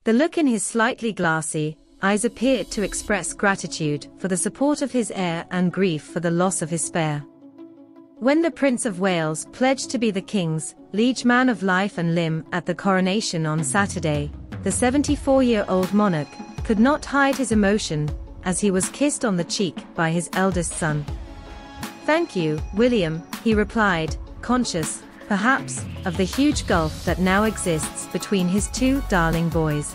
The look in his slightly glassy eyes appeared to express gratitude for the support of his heir and grief for the loss of his spare. When the Prince of Wales pledged to be the King's liege man of life and limb at the coronation on Saturday, the 74-year-old monarch could not hide his emotion as he was kissed on the cheek by his eldest son. "Thank you, William," he replied, conscious, perhaps, of the huge gulf that now exists between his two darling boys.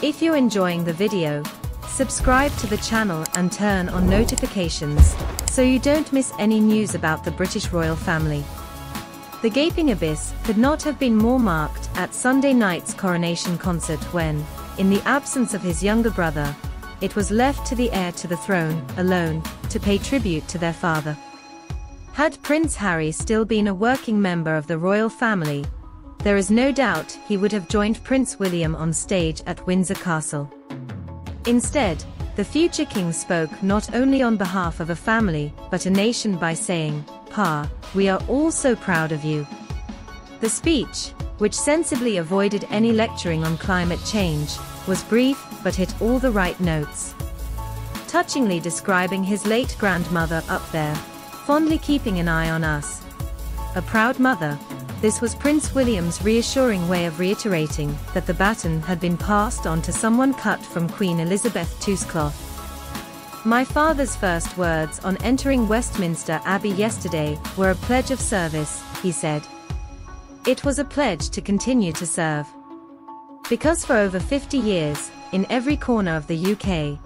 If you're enjoying the video, subscribe to the channel and turn on notifications so you don't miss any news about the British royal family. The gaping abyss could not have been more marked at Sunday night's coronation concert when, in the absence of his younger brother, it was left to the heir to the throne, alone, to pay tribute to their father. Had Prince Harry still been a working member of the royal family, there is no doubt he would have joined Prince William on stage at Windsor Castle. Instead, the future king spoke not only on behalf of a family but a nation by saying, "Pa, we are all so proud of you." The speech, which sensibly avoided any lecturing on climate change, was brief but hit all the right notes. Touchingly describing his late grandmother up there, fondly keeping an eye on us. A proud mother. This was Prince William's reassuring way of reiterating that the baton had been passed on to someone cut from Queen Elizabeth II's cloth. "My father's first words on entering Westminster Abbey yesterday were a pledge of service," he said. "It was a pledge to continue to serve. Because for over 50 years, in every corner of the UK,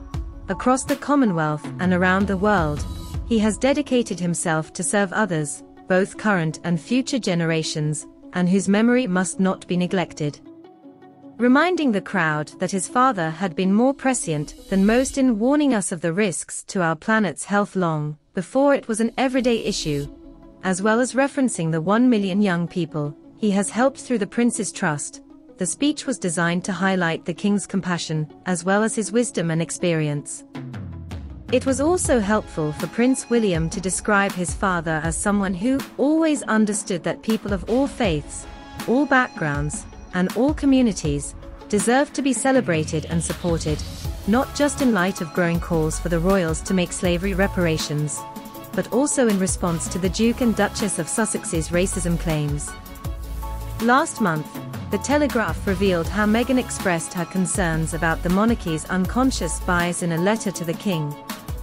across the Commonwealth and around the world, he has dedicated himself to serve others, both current and future generations, and whose memory must not be neglected." Reminding the crowd that his father had been more prescient than most in warning us of the risks to our planet's health long before it was an everyday issue, as well as referencing the 1 million young people he has helped through the Prince's Trust. The speech was designed to highlight the King's compassion, as well as his wisdom and experience. It was also helpful for Prince William to describe his father as someone who always understood that people of all faiths, all backgrounds, and all communities deserved to be celebrated and supported, not just in light of growing calls for the royals to make slavery reparations, but also in response to the Duke and Duchess of Sussex's racism claims. Last month, The Telegraph revealed how Meghan expressed her concerns about the monarchy's unconscious bias in a letter to the King,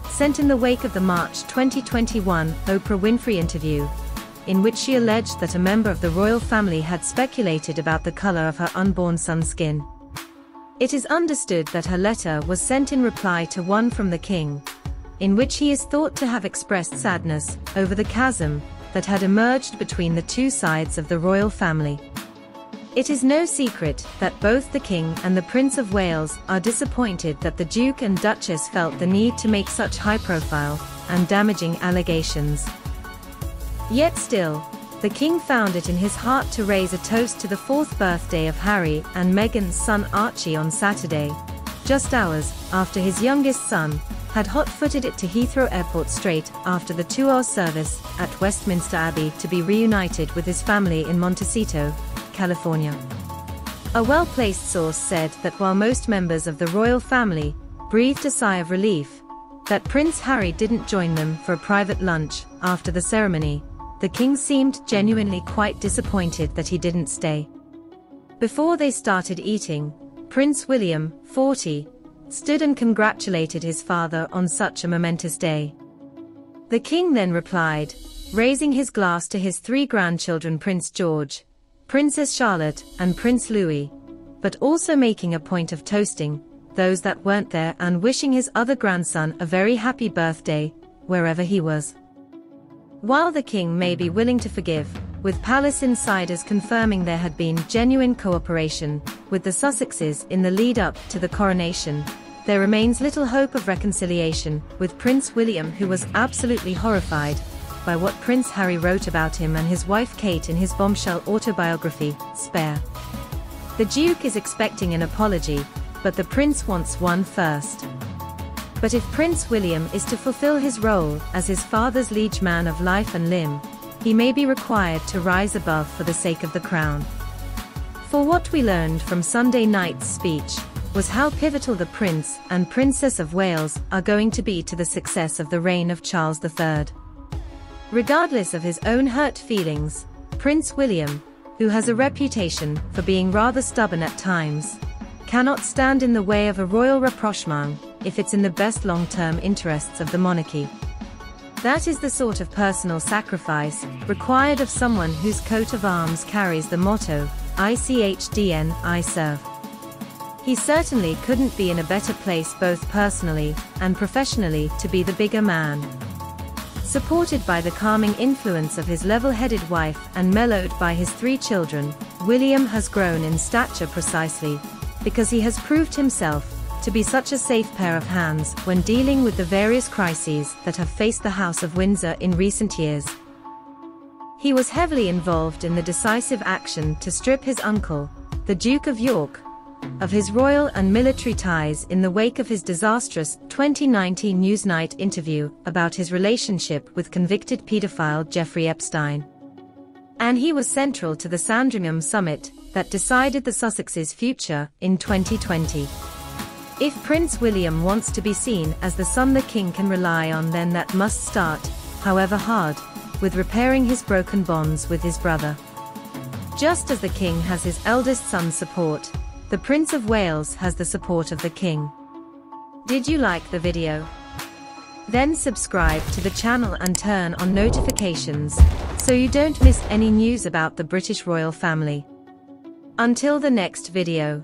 sent in the wake of the March 2021 Oprah Winfrey interview, in which she alleged that a member of the royal family had speculated about the color of her unborn son's skin. It is understood that her letter was sent in reply to one from the King, in which he is thought to have expressed sadness over the chasm that had emerged between the two sides of the royal family. It is no secret that both the King and the Prince of Wales are disappointed that the Duke and Duchess felt the need to make such high-profile and damaging allegations. Yet still, the King found it in his heart to raise a toast to the 4th birthday of Harry and Meghan's son Archie on Saturday, just hours after his youngest son had hot-footed it to Heathrow Airport straight after the 2-hour service at Westminster Abbey to be reunited with his family in Montecito, California. A well-placed source said that while most members of the royal family breathed a sigh of relief that Prince Harry didn't join them for a private lunch after the ceremony, the King seemed genuinely quite disappointed that he didn't stay. Before they started eating, Prince William, 40, stood and congratulated his father on such a momentous day. The King then replied, raising his glass to his 3 grandchildren, Prince George, Princess Charlotte, and Prince Louis, but also making a point of toasting those that weren't there and wishing his other grandson a very happy birthday, wherever he was. While the King may be willing to forgive, with palace insiders confirming there had been genuine cooperation with the Sussexes in the lead-up to the coronation, there remains little hope of reconciliation with Prince William, who was absolutely horrified by what Prince Harry wrote about him and his wife Kate in his bombshell autobiography, Spare. The Duke is expecting an apology, but the Prince wants one first. But if Prince William is to fulfill his role as his father's liege man of life and limb, he may be required to rise above for the sake of the crown. For what we learned from Sunday night's speech was how pivotal the Prince and Princess of Wales are going to be to the success of the reign of Charles III. Regardless of his own hurt feelings, Prince William, who has a reputation for being rather stubborn at times, cannot stand in the way of a royal rapprochement if it's in the best long-term interests of the monarchy. That is the sort of personal sacrifice required of someone whose coat of arms carries the motto, ICHDN, I serve. He certainly couldn't be in a better place both personally and professionally to be the bigger man. Supported by the calming influence of his level-headed wife and mellowed by his 3 children, William has grown in stature precisely because he has proved himself to be such a safe pair of hands when dealing with the various crises that have faced the House of Windsor in recent years. He was heavily involved in the decisive action to strip his uncle, the Duke of York, of his royal and military ties in the wake of his disastrous 2019 Newsnight interview about his relationship with convicted pedophile Jeffrey Epstein. And he was central to the Sandringham summit that decided the Sussex's future in 2020. If Prince William wants to be seen as the son the king can rely on, then that must start, however hard, with repairing his broken bonds with his brother. Just as the king has his eldest son's support, the Prince of Wales has the support of the king. Did you like the video? Then subscribe to the channel and turn on notifications so you don't miss any news about the British royal family. Until the next video.